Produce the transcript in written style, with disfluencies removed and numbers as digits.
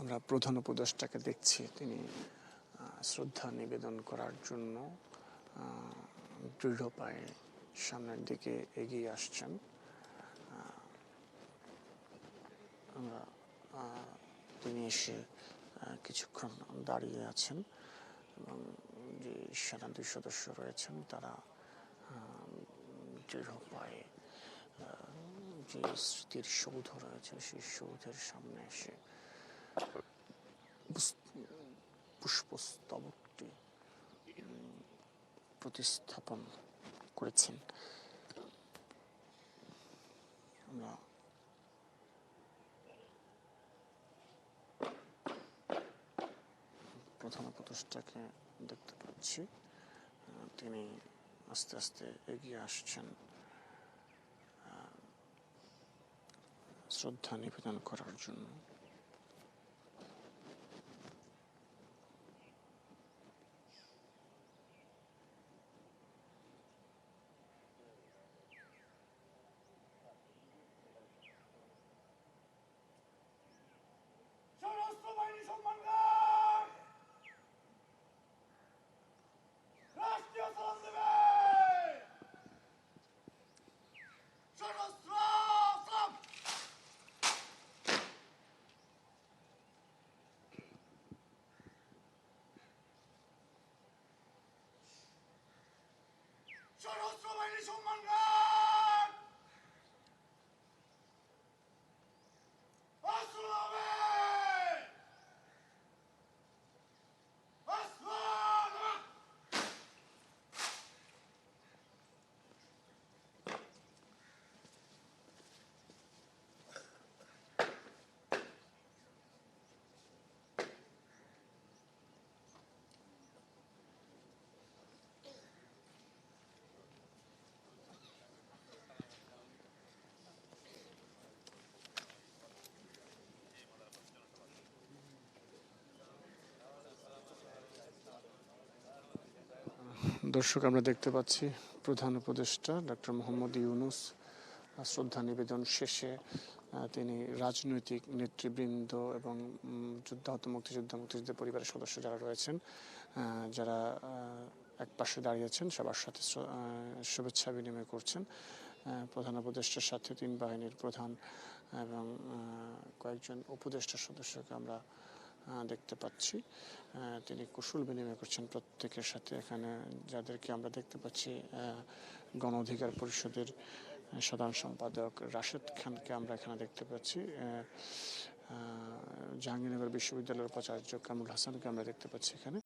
আমরা প্রধান উপদেষ্টাকে দেখছি, তিনি শ্রদ্ধা নিবেদন করার জন্য দৃঢ় পায়ে সামনের দিকে এগিয়ে আসছেন। আমরা তিনি এসে কিছুক্ষণ দাঁড়িয়ে আছেন এবং যে সেনাদের সদস্য রয়েছেন তারা দৃঢ় পায়ে যে স্মৃতির সৌধ রয়েছে সেই সৌধের সামনে এসে পুষ্পস্তবকটি প্রতিস্থাপন করেছেন। আমরা প্রধান উপদেষ্টাকে দেখতে পাচ্ছি, তিনি আস্তে আস্তে এগিয়ে আসছেন শ্রদ্ধা নিবেদন করার জন্য। দর্শক, আমরা দেখতে পাচ্ছি প্রধান উপদেষ্টা ডক্টর মোহাম্মদ ইউনূস শ্রদ্ধা নিবেদন শেষে তিনি রাজনৈতিক নেতৃবৃন্দ এবং যুদ্ধাহত মুক্তিযোদ্ধা পরিবারের সদস্য যারা রয়েছেন, যারা এক পাশে দাঁড়িয়েছেন, সবার সাথে শুভেচ্ছা বিনিময় করছেন। প্রধান উপদেষ্টার সাথে 3 বাহিনীর প্রধান এবং কয়েকজন উপদেষ্টা সদস্যকে আমরা দেখতে পাচ্ছি। তিনি কুশল বিনিময় করছেন প্রত্যেকের সাথে। এখানে যাদেরকে আমরা দেখতে পাচ্ছি, গণ অধিকার পরিষদের সাধারণ সম্পাদক রাশেদ খানকে আমরা এখানে দেখতে পাচ্ছি, জাহাঙ্গীরনগর বিশ্ববিদ্যালয়ের উপাচার্য কামরুল হাসানকে আমরা দেখতে পাচ্ছি এখানে।